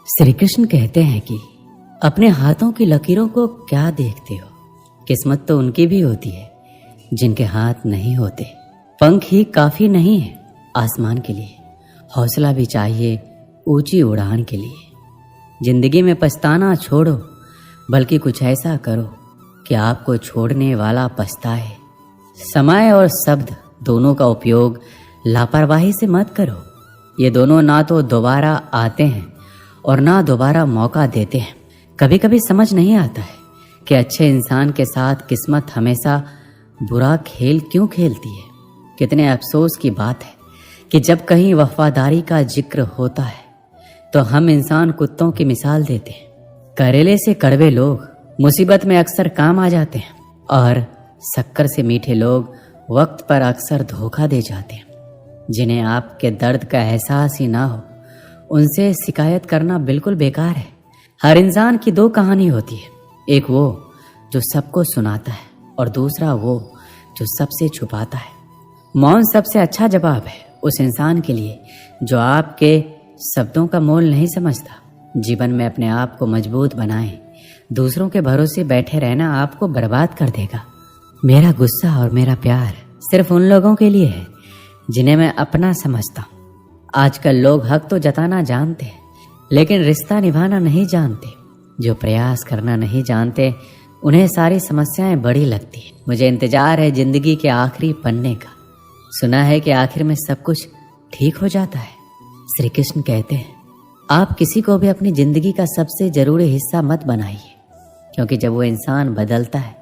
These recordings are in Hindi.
श्री कृष्ण कहते हैं कि अपने हाथों की लकीरों को क्या देखते हो, किस्मत तो उनकी भी होती है जिनके हाथ नहीं होते। पंख ही काफी नहीं है आसमान के लिए, हौसला भी चाहिए ऊंची उड़ान के लिए। जिंदगी में पछताना छोड़ो, बल्कि कुछ ऐसा करो कि आपको छोड़ने वाला पछताए। समय और शब्द दोनों का उपयोग लापरवाही से मत करो। ये दोनों ना तो दोबारा आते हैं और ना दोबारा मौका देते हैं। कभी कभी समझ नहीं आता है कि अच्छे इंसान के साथ किस्मत हमेशा बुरा खेल क्यों खेलती है। कितने अफसोस की बात है कि जब कहीं वफादारी का जिक्र होता है तो हम इंसान कुत्तों की मिसाल देते हैं। करेले से कड़वे लोग मुसीबत में अक्सर काम आ जाते हैं और शक्कर से मीठे लोग वक्त पर अक्सर धोखा दे जाते हैं। जिन्हें आपके दर्द का एहसास ही ना हो, उनसे शिकायत करना बिल्कुल बेकार है। हर इंसान की दो कहानी होती है, एक वो जो सबको सुनाता है और दूसरा वो जो सबसे छुपाता है। मौन सबसे अच्छा जवाब है उस इंसान के लिए जो आपके शब्दों का मोल नहीं समझता। जीवन में अपने आप को मजबूत बनाएं। दूसरों के भरोसे बैठे रहना आपको बर्बाद कर देगा। मेरा गुस्सा और मेरा प्यार सिर्फ उन लोगों के लिए है जिन्हें मैं अपना समझता हूँ। आजकल लोग हक तो जताना जानते हैं, लेकिन रिश्ता निभाना नहीं जानते। जो प्रयास करना नहीं जानते, उन्हें सारी समस्याएं बड़ी लगती हैं। मुझे इंतजार है जिंदगी के आखिरी पन्ने का। सुना है कि आखिर में सब कुछ ठीक हो जाता है। श्री कृष्ण कहते हैं, आप किसी को भी अपनी जिंदगी का सबसे जरूरी हिस्सा मत बनाइए, क्योंकि जब वो इंसान बदलता है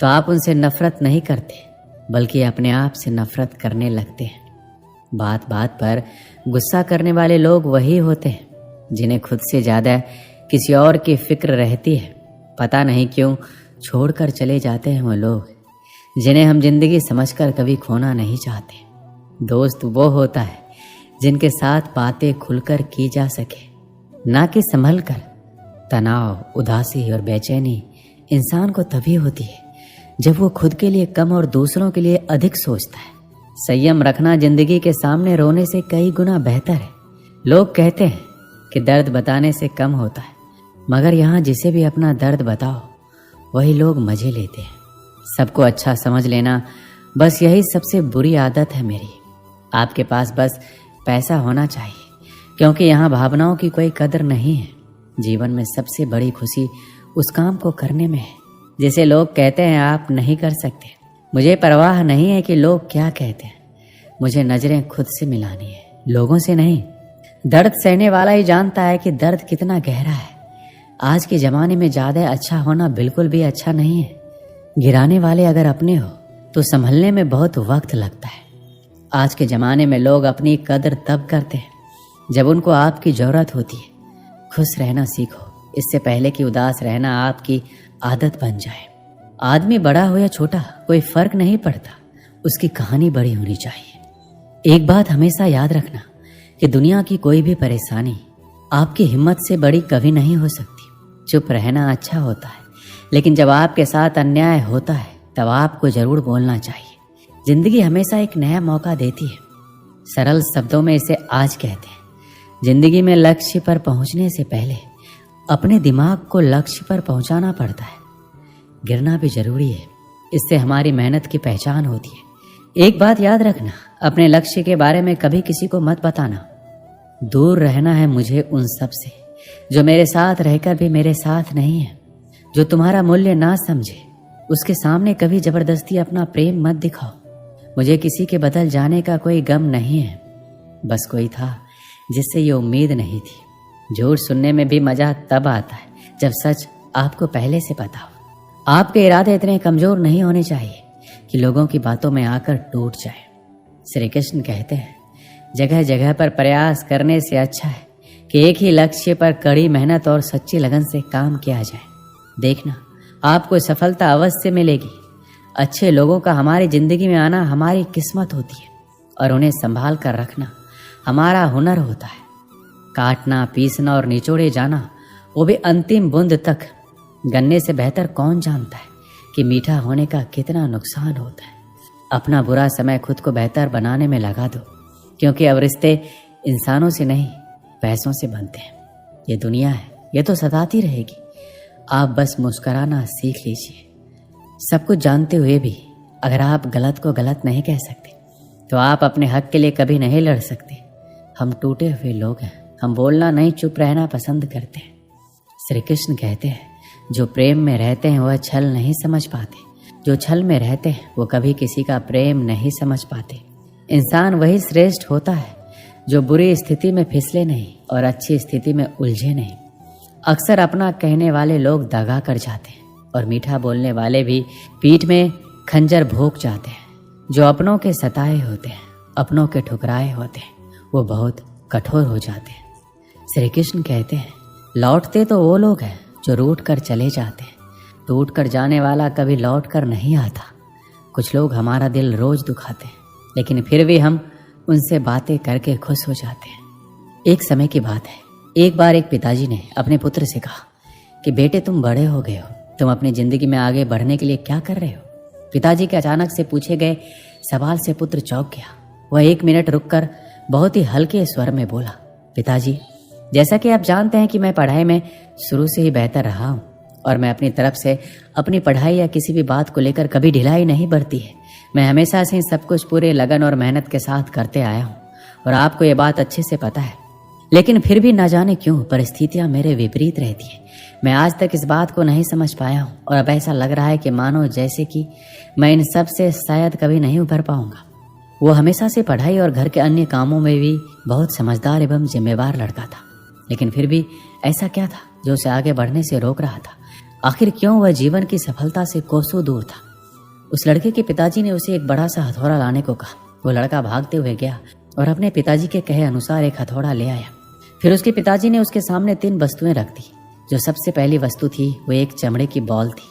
तो आप उनसे नफरत नहीं करते, बल्कि अपने आप से नफरत करने लगते हैं। बात बात पर गुस्सा करने वाले लोग वही होते हैं जिन्हें खुद से ज्यादा किसी और की फिक्र रहती है। पता नहीं क्यों छोड़कर चले जाते हैं वो लोग जिन्हें हम जिंदगी समझकर कभी खोना नहीं चाहते। दोस्त वो होता है जिनके साथ बातें खुलकर की जा सके, ना कि संभल कर। तनाव, उदासी और बेचैनी इंसान को तभी होती है जब वो खुद के लिए कम और दूसरों के लिए अधिक सोचता है। संयम रखना जिंदगी के सामने रोने से कई गुना बेहतर है। लोग कहते हैं कि दर्द बताने से कम होता है, मगर यहाँ जिसे भी अपना दर्द बताओ वही लोग मजे लेते हैं। सबको अच्छा समझ लेना, बस यही सबसे बुरी आदत है मेरी। आपके पास बस पैसा होना चाहिए, क्योंकि यहाँ भावनाओं की कोई कदर नहीं है। जीवन में सबसे बड़ी खुशी उस काम को करने में है जिसे लोग कहते हैं आप नहीं कर सकते। मुझे परवाह नहीं है कि लोग क्या कहते हैं, मुझे नजरें खुद से मिलानी है, लोगों से नहीं। दर्द सहने वाला ही जानता है कि दर्द कितना गहरा है। आज के जमाने में ज्यादा अच्छा होना बिल्कुल भी अच्छा नहीं है। गिराने वाले अगर अपने हो तो संभलने में बहुत वक्त लगता है। आज के जमाने में लोग अपनी कदर तब करते हैं जब उनको आपकी जरूरत होती है। खुश रहना सीखो, इससे पहले कि उदास रहना आपकी आदत बन जाए। आदमी बड़ा हो या छोटा कोई फर्क नहीं पड़ता, उसकी कहानी बड़ी होनी चाहिए। एक बात हमेशा याद रखना कि दुनिया की कोई भी परेशानी आपकी हिम्मत से बड़ी कभी नहीं हो सकती। चुप रहना अच्छा होता है, लेकिन जब आपके साथ अन्याय होता है तब आपको जरूर बोलना चाहिए। जिंदगी हमेशा एक नया मौका देती है। सरल शब्दों में इसे आज कहते हैं, जिंदगी में लक्ष्य पर पहुंचने से पहले अपने दिमाग को लक्ष्य पर पहुंचाना पड़ता है। गिरना भी जरूरी है, इससे हमारी मेहनत की पहचान होती है। एक बात याद रखना, अपने लक्ष्य के बारे में कभी किसी को मत बताना। दूर रहना है मुझे उन सब से जो मेरे साथ रहकर भी मेरे साथ नहीं है। जो तुम्हारा मूल्य ना समझे उसके सामने कभी जबरदस्ती अपना प्रेम मत दिखाओ। मुझे किसी के बदल जाने का कोई गम नहीं है, बस कोई था जिससे ये उम्मीद नहीं थी। झूठ सुनने में भी मजा तब आता है जब सच आपको पहले से पता हो। आपके इरादे इतने कमजोर नहीं होने चाहिए कि लोगों की बातों में आकर टूट जाए। श्री कृष्ण कहते हैं, जगह जगह पर प्रयास करने से अच्छा है कि एक ही लक्ष्य पर कड़ी मेहनत और सच्ची लगन से काम किया जाए। देखना, आपको सफलता अवश्य मिलेगी। अच्छे लोगों का हमारी जिंदगी में आना हमारी किस्मत होती है और उन्हें संभाल कर रखना हमारा हुनर होता है। काटना, पीसना और निचोड़े जाना, वो भी अंतिम बूंद तक, गन्ने से बेहतर कौन जानता है कि मीठा होने का कितना नुकसान होता है। अपना बुरा समय खुद को बेहतर बनाने में लगा दो, क्योंकि अब रिश्ते इंसानों से नहीं पैसों से बनते हैं। ये दुनिया है, ये तो सताती रहेगी। आप बस मुस्कुराना सीख लीजिए। सब कुछ जानते हुए भी अगर आप गलत को गलत नहीं कह सकते तो आप अपने हक के लिए कभी नहीं लड़ सकते। हम टूटे हुए लोग हैं, हम बोलना नहीं चुप रहना पसंद करते हैं। श्री कृष्ण कहते हैं जो प्रेम में रहते हैं वह छल नहीं समझ पाते, जो छल में रहते हैं वो कभी किसी का प्रेम नहीं समझ पाते। इंसान वही श्रेष्ठ होता है जो बुरी स्थिति में फिसले नहीं और अच्छी स्थिति में उलझे नहीं। अक्सर अपना कहने वाले लोग दगा कर जाते हैं और मीठा बोलने वाले भी पीठ में खंजर भोंक जाते हैं। जो अपनों के सताए होते हैं, अपनों के ठुकराए होते हैं, वो बहुत कठोर हो जाते हैं। श्री कृष्ण कहते हैं लौटते तो वो लोग हैं जो रूठ कर चले जाते हैं, टूट कर जाने वाला कभी लौट कर नहीं आता। कुछ लोग हमारा दिल रोज दुखाते हैं, लेकिन फिर भी हम उनसे बातें करके खुश हो जाते हैं। एक समय की बात है, एक बार एक पिताजी ने अपने पुत्र से कहा कि बेटे तुम बड़े हो गए हो, तुम अपनी जिंदगी में आगे बढ़ने के लिए क्या कर रहे हो। पिताजी के अचानक से पूछे गए सवाल से पुत्र चौंक गया। वह 1 मिनट रुककर बहुत ही हल्के स्वर में बोला, पिताजी जैसा कि आप जानते हैं कि मैं पढ़ाई में शुरू से ही बेहतर रहा हूँ और मैं अपनी तरफ से अपनी पढ़ाई या किसी भी बात को लेकर कभी ढिलाई नहीं बरती है। मैं हमेशा से सब कुछ पूरे लगन और मेहनत के साथ करते आया हूँ और आपको ये बात अच्छे से पता है, लेकिन फिर भी न जाने क्यों परिस्थितियां मेरे विपरीत रहती हैं। मैं आज तक इस बात को नहीं समझ पाया हूँ और अब ऐसा लग रहा है कि मानो जैसे कि मैं इन सब से शायद कभी नहीं उभर पाऊंगा। वो हमेशा से पढ़ाई और घर के अन्य कामों में भी बहुत समझदार एवं जिम्मेवार लड़का था, लेकिन फिर भी ऐसा क्या था जो उसे आगे बढ़ने से रोक रहा था। आखिर क्यों वह जीवन की सफलता से कोसों दूर था। उस लड़के के पिताजी ने उसे एक बड़ा सा हथौड़ा लाने को कहा। वो लड़का भागते हुए गया और अपने पिताजी के कहे अनुसार एक हथौड़ा ले आया। फिर उसके पिताजी ने उसके सामने 3 वस्तुएं रख दी। जो सबसे पहली वस्तु थी वो एक चमड़े की बॉल थी,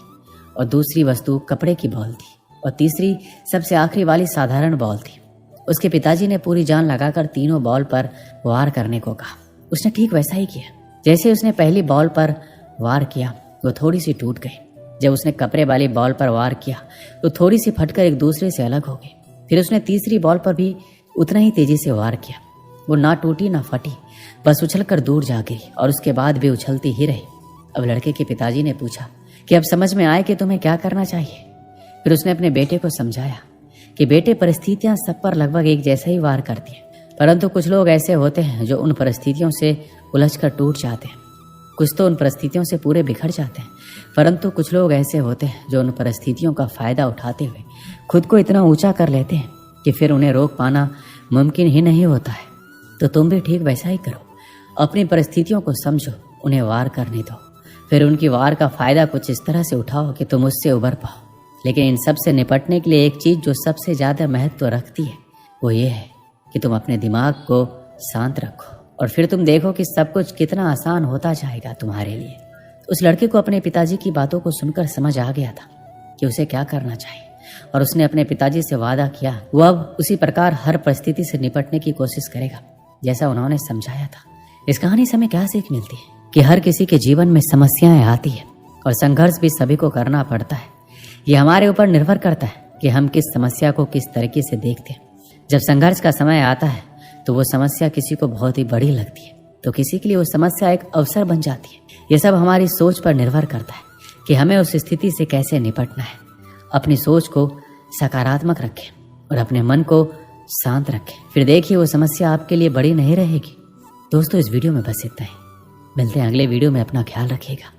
और दूसरी वस्तु कपड़े की बॉल थी, और तीसरी सबसे आखिरी वाली साधारण बॉल थी। उसके पिताजी ने पूरी जान लगाकर तीनों बॉल पर वार करने को कहा। उसने ठीक वैसा ही किया। जैसे उसने पहली बॉल पर वार किया वो थोड़ी सी टूट गई। जब उसने कपड़े वाली बॉल पर वार किया तो थोड़ी सी फटकर एक दूसरे से अलग हो गई। फिर उसने तीसरी बॉल पर भी उतना ही तेजी से वार किया। वो ना टूटी ना फटी, बस उछलकर दूर जा गई और उसके बाद भी उछलती ही रही। अब लड़के के पिताजी ने पूछा कि अब समझ में आए कि तुम्हें क्या करना चाहिए। फिर उसने अपने बेटे को समझाया कि बेटे परिस्थितियां सब पर लगभग एक जैसा ही वार करती हैं, परंतु कुछ लोग ऐसे होते हैं जो उन परिस्थितियों से उलझकर टूट जाते हैं। कुछ तो उन परिस्थितियों से पूरे बिखर जाते हैं, परंतु कुछ लोग ऐसे होते हैं जो उन परिस्थितियों का फायदा उठाते हुए खुद को इतना ऊंचा कर लेते हैं कि फिर उन्हें रोक पाना मुमकिन ही नहीं होता है। तो तुम भी ठीक वैसा ही करो। अपनी परिस्थितियों को समझो, उन्हें वार करने दो, फिर उनकी वार का फायदा कुछ इस तरह से उठाओ कि तुम उससे उबर पाओ। लेकिन इन सब से निपटने के लिए एक चीज जो सबसे ज्यादा महत्व रखती है वो ये है कि तुम अपने दिमाग को शांत रखो, और फिर तुम देखो कि सब कुछ कितना आसान होता जाएगा तुम्हारे लिए। उस लड़के को अपने पिताजी की बातों को सुनकर समझ आ गया था कि उसे क्या करना चाहिए, और उसने अपने पिताजी से वादा किया वो अब उसी प्रकार हर परिस्थिति से निपटने की कोशिश करेगा जैसा उन्होंने समझाया था। इस कहानी से हमें क्या सीख मिलती है कि हर किसी के जीवन में समस्याएं आती है और संघर्ष भी सभी को करना पड़ता है। ये हमारे ऊपर निर्भर करता है कि हम किस समस्या को किस तरीके से देखते हैं। जब संघर्ष का समय आता है तो वो समस्या किसी को बहुत ही बड़ी लगती है, तो किसी के लिए वो समस्या एक अवसर बन जाती है। ये सब हमारी सोच पर निर्भर करता है कि हमें उस स्थिति से कैसे निपटना है। अपनी सोच को सकारात्मक रखें और अपने मन को शांत रखें, फिर देखिए वो समस्या आपके लिए बड़ी नहीं रहेगी। दोस्तों, इस वीडियो में बस इतना ही। मिलते हैं अगले वीडियो में। अपना ख्याल रखिएगा।